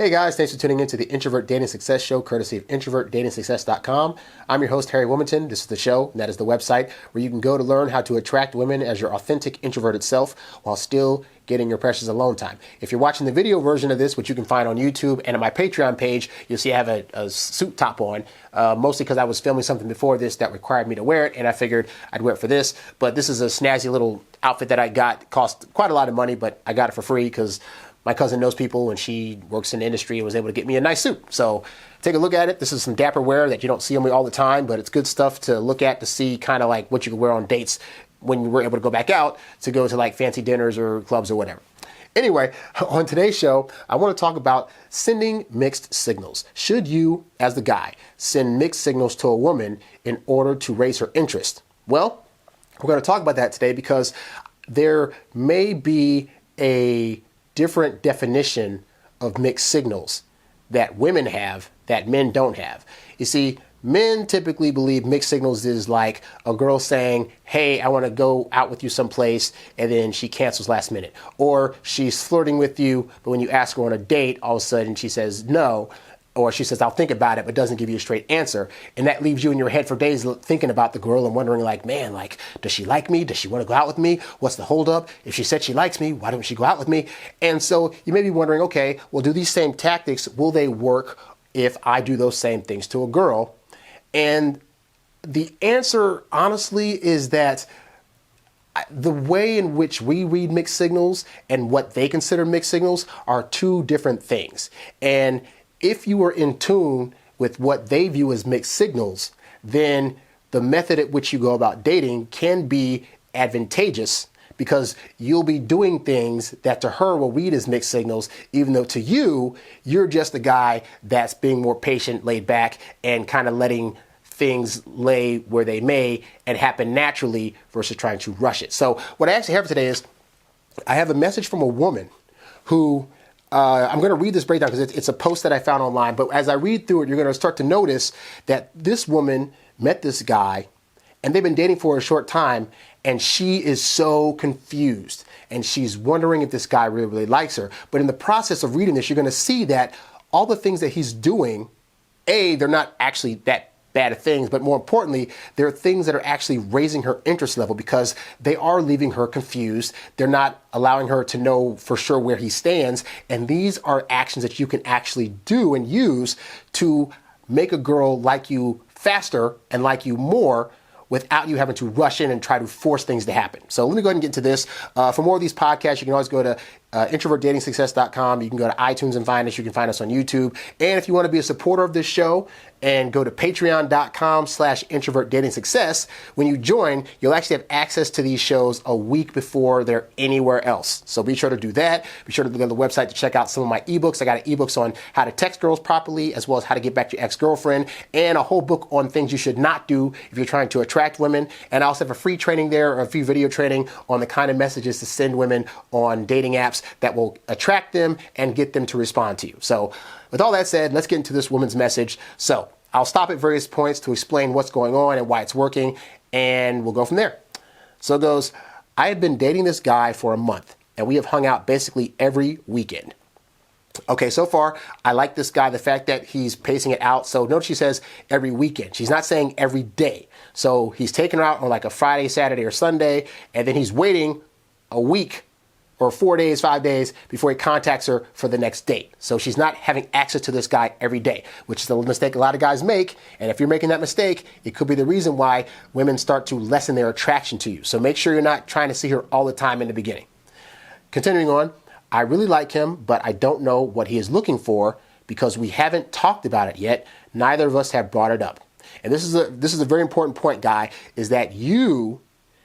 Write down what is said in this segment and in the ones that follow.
Hey guys, thanks for tuning in to the Introvert Dating Success Show, courtesy of introvertdatingsuccess.com. I'm your host, HarryWilmington. This is the show, and that is the website where you can go to learn how to attract women as your authentic introverted self while still getting your precious alone time. If you're watching the video version of this, which you can find on YouTube and on my Patreon page, you'll see I have a suit top on, mostly because I was filming something before this that required me to wear it, and I figured I'd wear it for this. But this is a snazzy little outfit that I got. It cost quite a lot of money, but I got it for free because my cousin knows people and she works in the industry and was able to get me a nice suit. So take a look at it. This is some dapper wear that you don't see on me all the time, but it's good stuff to look at to see kind of like what you can wear on dates when you were able to go back out to go to like fancy dinners or clubs or whatever. Anyway, on today's show, I want to talk about sending mixed signals. Should you, as the guy, send mixed signals to a woman in order to raise her interest? Well, we're going to talk about that today because there may be a different definition of mixed signals that women have that men don't have. You see, men typically believe mixed signals is like a girl saying, hey, I want to go out with you someplace, and then she cancels last minute. Or she's flirting with you, but when you ask her on a date, all of a sudden she says no. Or she says, I'll think about it, but doesn't give you a straight answer. And that leaves you in your head for days thinking about the girl and wondering like, man, like, does she like me? Does she want to go out with me? What's the holdup? If she said she likes me, why don't she go out with me? And so you may be wondering, okay, well, do these same tactics, will they work if I do those same things to a girl? And the answer, honestly, is that the way in which we read mixed signals and what they consider mixed signals are two different things. And if you are in tune with what they view as mixed signals, then the method at which you go about dating can be advantageous because you'll be doing things that to her will read as mixed signals, even though to you, you're just a guy that's being more patient, laid back, and kind of letting things lay where they may and happen naturally versus trying to rush it. So what I actually have for today is I have a message from a woman who I'm going to read this breakdown because it's a post that I found online. But as I read through it, you're going to start to notice that this woman met this guy and they've been dating for a short time. And she is so confused and she's wondering if this guy really likes her. But in the process of reading this, you're going to see that all the things that he's doing, they're not actually that bad things, but more importantly, there are things that are actually raising her interest level because they are leaving her confused. They're not allowing her to know for sure where he stands. And these are actions that you can actually do and use to make a girl like you faster and like you more without you having to rush in and try to force things to happen. So let me go ahead and get into this. For more of these podcasts, you can always go to introvertdatingsuccess.com. You can go to iTunes and find us. You can find us on YouTube. And if you want to be a supporter of this show and go to patreon.com/introvertdatingsuccess, when you join, you'll actually have access to these shows a week before they're anywhere else. So be sure to do that. Be sure to go to the website to check out some of my ebooks. I got ebooks on how to text girls properly, as well as how to get back to your ex-girlfriend, and a whole book on things you should not do if you're trying to attract women. And I also have a free training there, or a free video training on the kind of messages to send women on dating apps that will attract them and get them to respond to you. So with all that said, let's get into this woman's message. So I'll stop at various points to explain what's going on and why it's working, and we'll go from there. So it goes, I had been dating this guy for a month, and we have hung out basically every weekend. Okay, so far, I like this guy, the fact that he's pacing it out. So notice she says every weekend. She's not saying every day. So he's taking her out on like a Friday, Saturday, or Sunday, and then he's waiting a week or 4 days, 5 days before he contacts her for the next date. So she's not having access to this guy every day, which is the mistake a lot of guys make. And if you're making that mistake, it could be the reason why women start to lessen their attraction to you. So make sure you're not trying to see her all the time in the beginning. Continuing on, I really like him, but I don't know what he is looking for because we haven't talked about it yet. Neither of us have brought it up. And this is a very important point, guy, is that you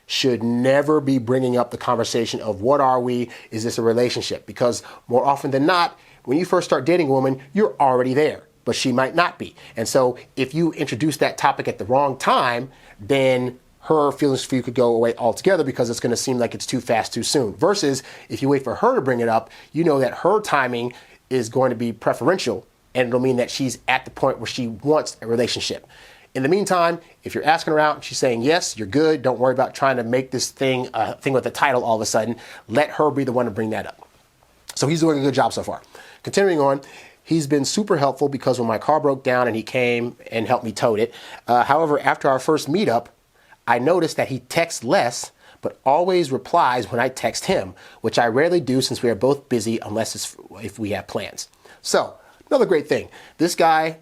should never be bringing up the conversation of what are we, is this a relationship? Because more often than not, when you first start dating a woman, you're already there, but she might not be. And so if you introduce that topic at the wrong time, then her feelings for you could go away altogether because it's going to seem like it's too fast, too soon. Versus if you wait for her to bring it up, you know that her timing is going to be preferential, and it'll mean that she's at the point where she wants a relationship. In the meantime, if you're asking her out, she's saying yes, you're good. Don't worry about trying to make this thing a thing with a title all of a sudden. Let her be the one to bring that up. So he's doing a good job so far. Continuing on, He's been super helpful because when my car broke down and he came and helped me tow it. However, after our first meetup, I noticed that he texts less, but always replies when I text him, which I rarely do since we are both busy unless if we have plans. So, another great thing. This guy,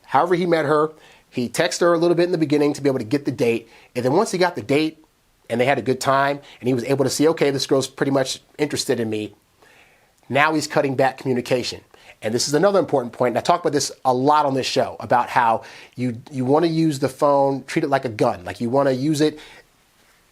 however he met her, he texted her a little bit in the beginning to be able to get the date. And then once he got the date and they had a good time and he was able to see, okay, this girl's pretty much interested in me, now he's cutting back communication. And this is another important point. And I talk about this a lot on this show about how you want to use the phone, treat it like a gun. Like you want to use it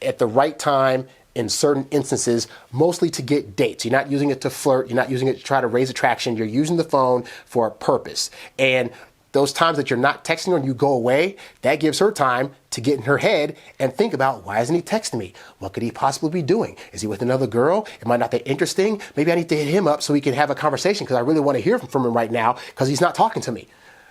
at the right time in certain instances, mostly to get dates. You're not using it to flirt. You're not using it to try to raise attraction. You're using the phone for a purpose. And those times that you're not texting her and you go away, that gives her time to get in her head and think about, why isn't he texting me? What could he possibly be doing? Is he with another girl? Am I not that interesting? Maybe I need to hit him up so we can have a conversation because I really want to hear from him right now because he's not talking to me.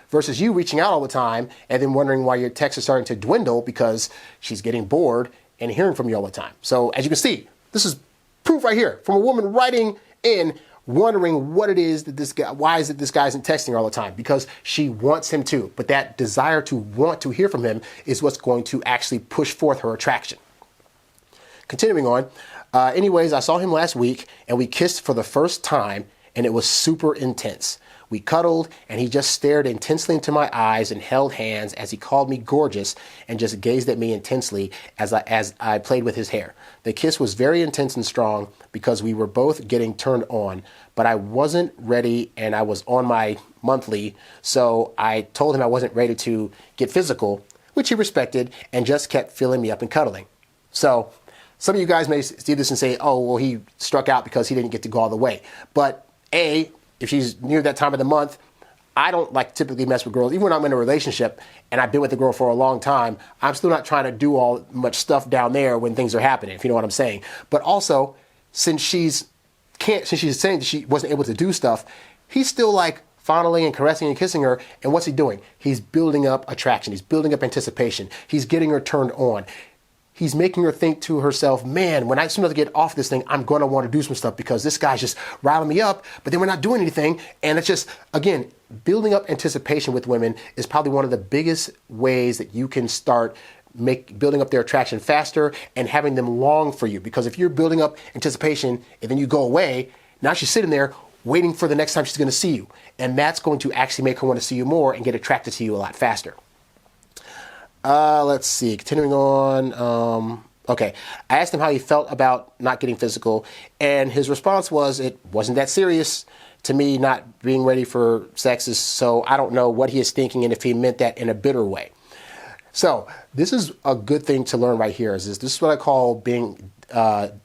Versus you reaching out all the time and then wondering why your texts are starting to dwindle because she's getting bored and hearing from you all the time. So as you can see, this is proof right here from a woman writing in wondering what it is that this guy, why is it this guy isn't texting her all the time? Because she wants him to, but that desire to want to hear from him is what's going to actually push forth her attraction. Continuing on, anyways, I saw him last week and we kissed for the first time and it was super intense. We cuddled and he just stared intensely into my eyes and held hands as he called me gorgeous and just gazed at me intensely as I played with his hair. The kiss was very intense and strong because we were both getting turned on, but I wasn't ready and I was on my monthly, so I told him I wasn't ready to get physical, which he respected and just kept filling me up and cuddling. So some of you guys may see this and say, oh, well, he struck out because he didn't get to go all the way. But if she's near that time of the month, I don't like typically mess with girls. Even when I'm in a relationship and I've been with a girl for a long time, I'm still not trying to do all much stuff down there when things are happening, if you know what I'm saying. But also, since she's saying that she wasn't able to do stuff, he's still like fondling and caressing and kissing her. And what's he doing? He's building up attraction. He's building up anticipation. He's getting her turned on. He's making her think to herself, man, as soon as I get off this thing, I'm going to want to do some stuff because this guy's just riling me up, but then we're not doing anything. And it's just, again, building up anticipation with women is probably one of the biggest ways that you can start building up their attraction faster and having them long for you. Because if you're building up anticipation and then you go away, now she's sitting there waiting for the next time she's going to see you. And that's going to actually make her want to see you more and get attracted to you a lot faster. Let's see, continuing on. Okay, I asked him how he felt about not getting physical, and his response was it wasn't that serious to me. Not being ready for sex is so I don't know what he is thinking and if he meant that in a bitter way. So this is a good thing to learn right here. This is what I call being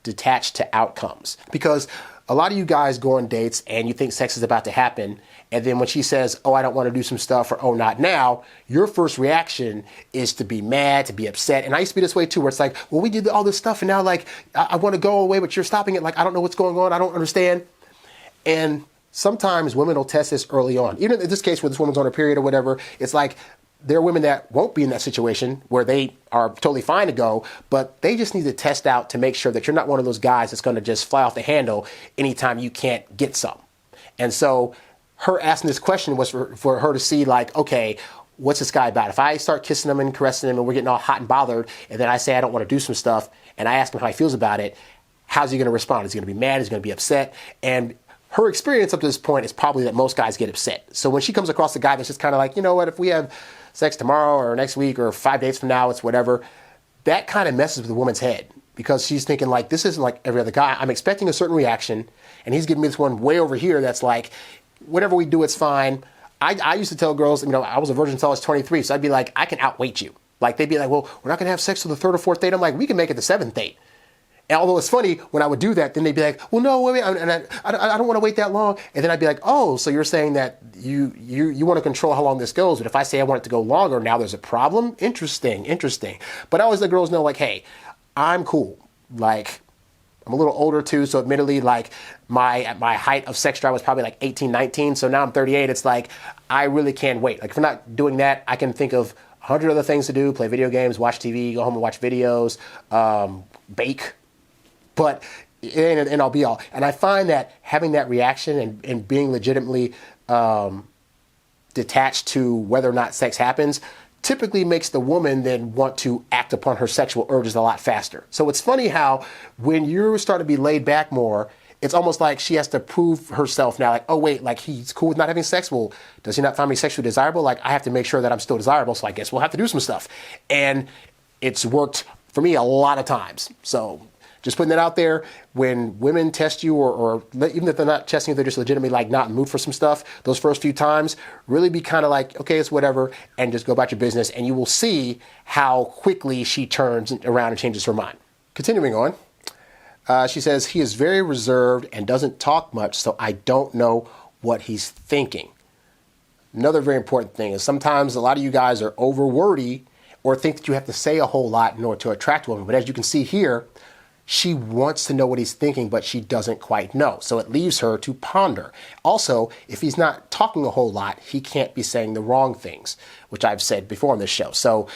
detached to outcomes, because a lot of you guys go on dates and you think sex is about to happen. And then when she says, oh, I don't want to do some stuff, or oh, not now, your first reaction is to be mad, to be upset. And I used to be this way too, where it's like, well, we did all this stuff and now like, I want to go away, but you're stopping it. Like, I don't know what's going on. I don't understand. And sometimes women will test this early on. Even in this case where this woman's on her period or whatever, it's like there are women that won't be in that situation where they are totally fine to go, but they just need to test out to make sure that you're not one of those guys that's going to just fly off the handle anytime you can't get some. And so her asking this question was for her to see like, okay, what's this guy about? If I start kissing him and caressing him and we're getting all hot and bothered, and then I say I don't want to do some stuff, and I ask him how he feels about it, how's he going to respond? Is he going to be mad? Is he going to be upset? And her experience up to this point is probably that most guys get upset. So when she comes across a guy that's just kind of like, you know what, if we have sex tomorrow or next week or 5 days from now, it's whatever, that kind of messes with the woman's head, because she's thinking like, this isn't like every other guy. I'm expecting a certain reaction, and he's giving me this one way over here that's like, whatever we do, it's fine. I used to tell girls, I was a virgin until I was 23, so I'd be like, I can outweight you. Like, they'd be like, well, we're not going to have sex till the third or fourth date. I'm like, we can make it the seventh date. And although it's funny, when I would do that, then they'd be like, well, no, wait, and I don't want to wait that long. And then I'd be like, oh, so you're saying that you want to control how long this goes, but if I say I want it to go longer, now there's a problem? Interesting. But I always let girls know, like, hey, I'm cool. Like, I'm a little older too, so admittedly, like my height of sex drive was probably like 18, 19. So now I'm 38. It's like, I really can't wait. Like, if we're not doing that, I can think of 100 other things to do: play video games, watch TV, go home and watch videos, bake. But it ain't an all be all. And I find that having that reaction and being legitimately detached to whether or not sex happens typically makes the woman then want to act upon her sexual urges a lot faster. So it's funny how when you start to be laid back more, it's almost like she has to prove herself now, like, oh, wait, like he's cool with not having sex. Well, does he not find me sexually desirable? Like, I have to make sure that I'm still desirable. So I guess we'll have to do some stuff. And it's worked for me a lot of times. So just putting that out there, when women test you or even if they're not testing you, they're just legitimately like not in the mood for some stuff, those first few times, really be kind of like, okay, it's whatever, and just go about your business. And you will see how quickly she turns around and changes her mind. Continuing on, she says, he is very reserved and doesn't talk much, so I don't know what he's thinking. Another very important thing is sometimes a lot of you guys are over wordy or think that you have to say a whole lot in order to attract a woman. But as you can see here, she wants to know what he's thinking, but she doesn't quite know. So it leaves her to ponder. Also, if he's not talking a whole lot, he can't be saying the wrong things, which I've said before on this show. So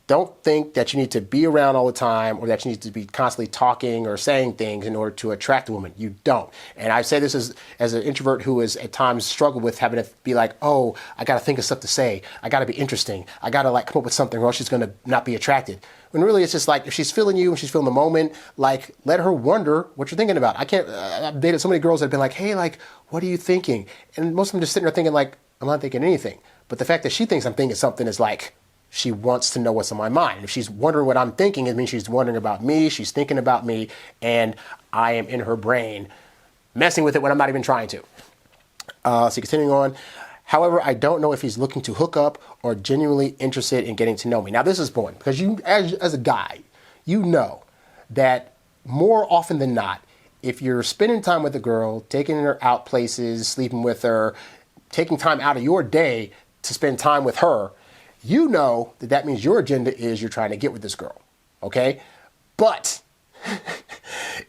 don't think that you need to be around all the time or that you need to be constantly talking or saying things in order to attract a woman. You don't. And I say this as an introvert who has at times struggled with having to be like, oh, I got to think of stuff to say. I got to be interesting. I got to like come up with something or else she's going to not be attracted. When really it's just like, if she's feeling you and she's feeling the moment, like let her wonder what you're thinking about. I've dated so many girls that have been like, hey, like, what are you thinking? And most of them just sitting there thinking like, I'm not thinking anything. But the fact that she thinks I'm thinking something is like, she wants to know what's on my mind. If she's wondering what I'm thinking, it means she's wondering about me, she's thinking about me, and I am in her brain messing with it when I'm not even trying to. So continuing on. However, I don't know if he's looking to hook up or genuinely interested in getting to know me. Now, this is important because you, as a guy, you know that more often than not, if you're spending time with a girl, taking her out places, sleeping with her, taking time out of your day to spend time with her, you know that that means your agenda is you're trying to get with this girl, okay? But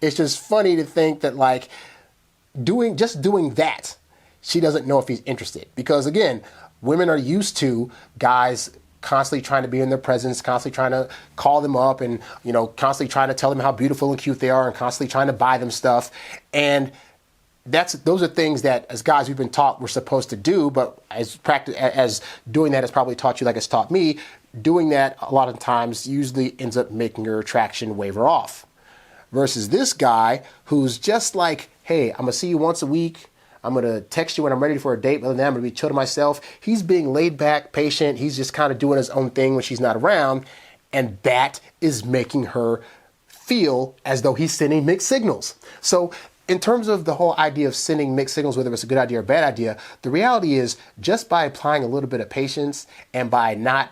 it's just funny to think that like doing that, she doesn't know if he's interested. Because again, women are used to guys constantly trying to be in their presence, constantly trying to call them up and, you know, constantly trying to tell them how beautiful and cute they are and constantly trying to buy them stuff. And those are things that as guys we've been taught we're supposed to do, but as doing that has probably taught you like it's taught me, doing that a lot of times usually ends up making your attraction waver off. Versus this guy who's just like, hey, I'm going to see you once a week. I'm going to text you when I'm ready for a date, but then I'm going to be chill to myself. He's being laid back, patient. He's just kind of doing his own thing when she's not around. And that is making her feel as though he's sending mixed signals. So in terms of the whole idea of sending mixed signals, whether it's a good idea or a bad idea, the reality is just by applying a little bit of patience and by not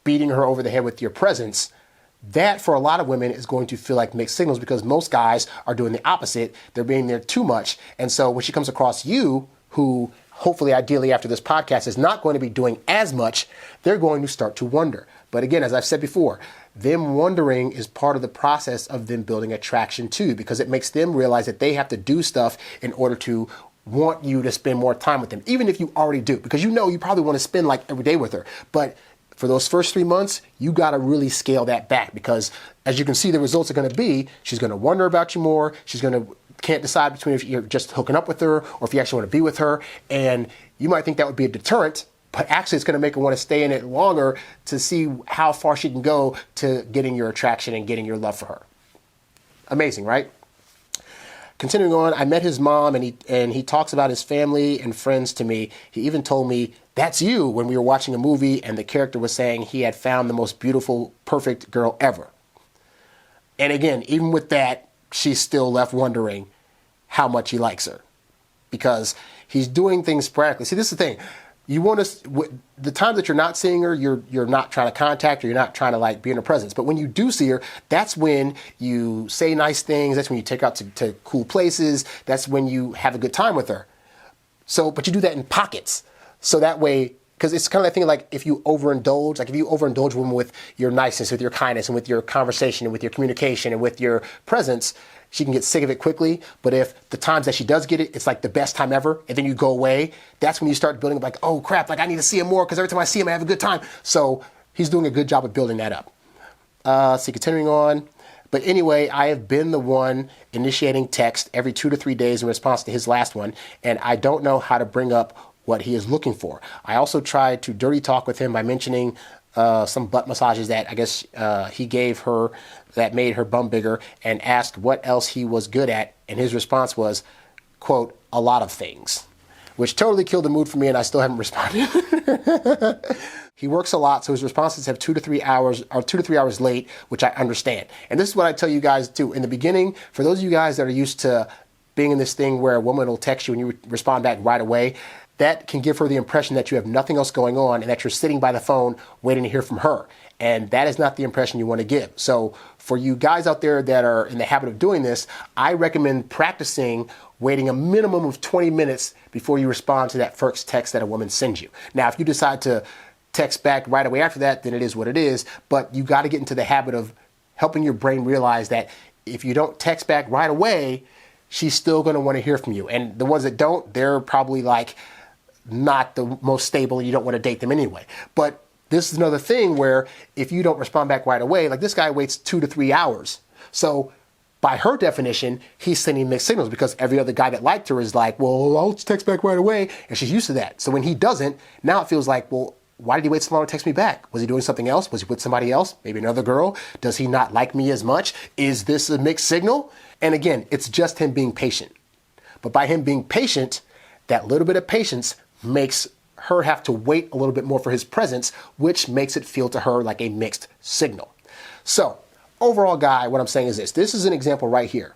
beating her over the head with your presence, that for a lot of women is going to feel like mixed signals because most guys are doing the opposite. They're being there too much. And so when she comes across you, who hopefully, ideally after this podcast is not going to be doing as much, they're going to start to wonder. But again, as I've said before, them wondering is part of the process of them building attraction too, because it makes them realize that they have to do stuff in order to want you to spend more time with them, even if you already do, because you know you probably want to spend like every day with her. But for those first 3 months, you got to really scale that back because as you can see, the results are going to be, she's going to wonder about you more. She's going to can't decide between if you're just hooking up with her or if you actually want to be with her. And you might think that would be a deterrent, but actually it's going to make her want to stay in it longer to see how far she can go to getting your attraction and getting your love for her. Amazing, right? Continuing on, I met his mom and he talks about his family and friends to me. He even told me, that's you, when we were watching a movie and the character was saying he had found the most beautiful, perfect girl ever. And again, even with that, she's still left wondering how much he likes her because he's doing things sporadically. See, this is the thing. You want to, the times that you're not seeing her, you're not trying to contact her, you're not trying to like be in her presence. But when you do see her, that's when you say nice things. That's when you take her out to cool places. That's when you have a good time with her. So, but you do that in pockets. So that way, because it's kind of that thing like if you overindulge, like if you overindulge a woman with your niceness, with your kindness, and with your conversation, and with your communication, and with your presence, she can get sick of it quickly. But if the times that she does get it, it's like the best time ever, and then you go away, that's when you start building up like, oh crap, like I need to see him more because every time I see him, I have a good time. So he's doing a good job of building that up. See, continuing on. But anyway, I have been the one initiating text every 2 to 3 days in response to his last one, and I don't know how to bring up what he is looking for. I also tried to dirty talk with him by mentioning some butt massages that I guess he gave her that made her bum bigger, and asked what else he was good at. And his response was, quote, a lot of things, which totally killed the mood for me, and I still haven't responded. He works a lot, so his responses have 2 to 3 hours, or 2 to 3 hours late, which I understand. And this is what I tell you guys too. In the beginning, for those of you guys that are used to being in this thing where a woman will text you and you respond back right away, that can give her the impression that you have nothing else going on and that you're sitting by the phone waiting to hear from her. And that is not the impression you want to give. So for you guys out there that are in the habit of doing this, I recommend practicing waiting a minimum of 20 minutes before you respond to that first text that a woman sends you. Now, if you decide to text back right away after that, then it is what it is. But you got to get into the habit of helping your brain realize that if you don't text back right away, she's still going to want to hear from you. And the ones that don't, they're probably like not the most stable, and you don't want to date them anyway. But this is another thing where if you don't respond back right away, like this guy waits 2 to 3 hours. So by her definition, he's sending mixed signals, because every other guy that liked her is like, well, I'll text back right away. And she's used to that. So when he doesn't, now it feels like, well, why did he wait so long to text me back? Was he doing something else? Was he with somebody else? Maybe another girl? Does he not like me as much? Is this a mixed signal? And again, it's just him being patient. But by him being patient, that little bit of patience makes her have to wait a little bit more for his presence, which makes it feel to her like a mixed signal. So overall, guy, what I'm saying is this. This is an example right here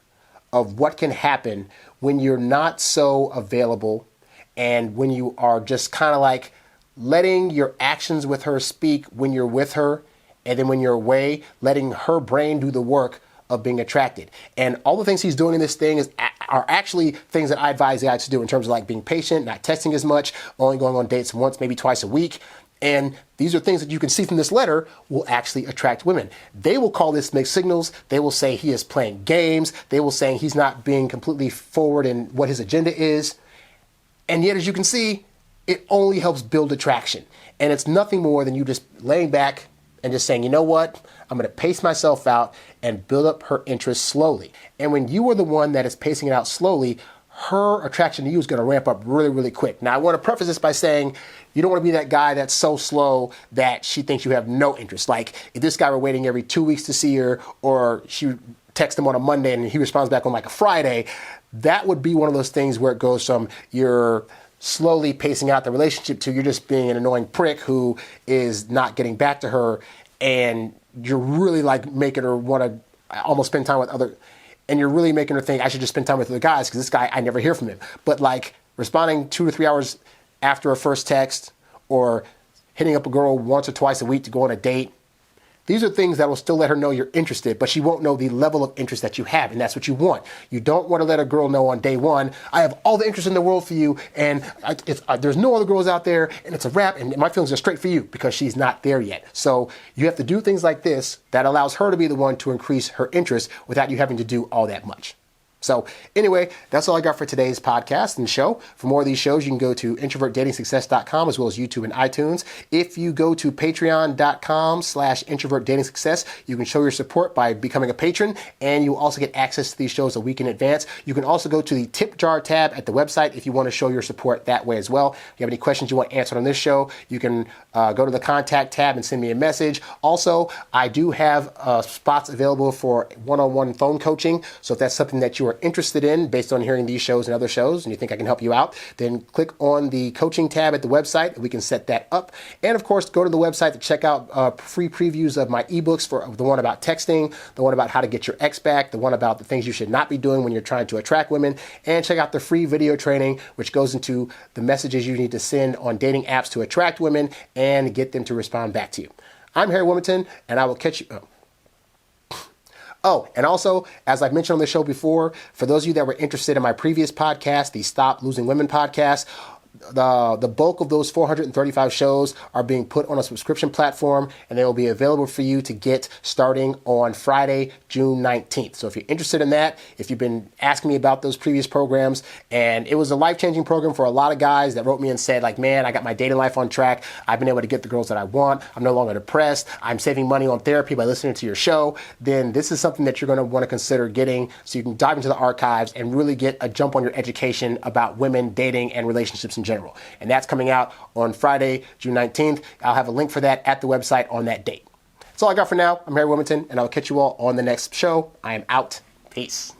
of what can happen when you're not so available and when you are just kind of like letting your actions with her speak when you're with her, and then when you're away, letting her brain do the work of being attracted. And all the things he's doing in this thing are actually things that I advise guys to do in terms of like being patient, not texting as much, only going on dates once, maybe twice a week. And these are things that you can see from this letter will actually attract women. They will call this mixed signals. They will say he is playing games. They will say he's not being completely forward in what his agenda is. And yet, as you can see, it only helps build attraction. And it's nothing more than you just laying back and just saying, you know what? I'm going to pace myself out and build up her interest slowly. And when you are the one that is pacing it out slowly, her attraction to you is going to ramp up really, really quick. Now, I want to preface this by saying you don't want to be that guy that's so slow that she thinks you have no interest. Like if this guy were waiting every 2 weeks to see her, or she texts him on a Monday and he responds back on like a Friday, that would be one of those things where it goes from you're slowly pacing out the relationship to you're just being an annoying prick who is not getting back to her, and you're really like making her want to almost spend time with other, and you're really making her think I should just spend time with other guys because this guy, I never hear from him. But like responding 2 to 3 hours after a first text, or hitting up a girl once or twice a week to go on a date, these are things that will still let her know you're interested, but she won't know the level of interest that you have, and that's what you want. You don't want to let a girl know on day one, I have all the interest in the world for you, and there's no other girls out there, and it's a wrap, and my feelings are straight for you, because she's not there yet. So you have to do things like this that allows her to be the one to increase her interest without you having to do all that much. So anyway, that's all I got for today's podcast and show. For more of these shows, you can go to introvertdatingsuccess.com as well as YouTube and iTunes. If you go to patreon.com/introvertdatingsuccess, you can show your support by becoming a patron, and you also get access to these shows a week in advance. You can also go to the tip jar tab at the website if you want to show your support that way as well. If you have any questions you want answered on this show, you can go to the contact tab and send me a message. Also, I do have spots available for one-on-one phone coaching. So if that's something that you are interested in based on hearing these shows and other shows, and you think I can help you out, then click on the coaching tab at the website, and we can set that up. And of course, go to the website to check out free previews of my ebooks, for the one about texting, the one about how to get your ex back, the one about the things you should not be doing when you're trying to attract women, and check out the free video training, which goes into the messages you need to send on dating apps to attract women and get them to respond back to you. I'm Harry Wilmington, and I will catch you. Oh, and also, as I've mentioned on the show before, for those of you that were interested in my previous podcast, the Stop Losing Women podcast, the bulk of those 435 shows are being put on a subscription platform, and they will be available for you to get starting on Friday, June 19th. So if you're interested in that, if you've been asking me about those previous programs, and it was a life-changing program for a lot of guys that wrote me and said, like, man, I got my dating life on track. I've been able to get the girls that I want. I'm no longer depressed. I'm saving money on therapy by listening to your show. Then this is something that you're going to want to consider getting, so you can dive into the archives and really get a jump on your education about women, dating, and relationships in in general. And that's coming out on Friday, June 19th. I'll have a link for that at the website on that date. That's all I got for now. I'm Harry Wilmington, and I'll catch you all on the next show. I am out. Peace.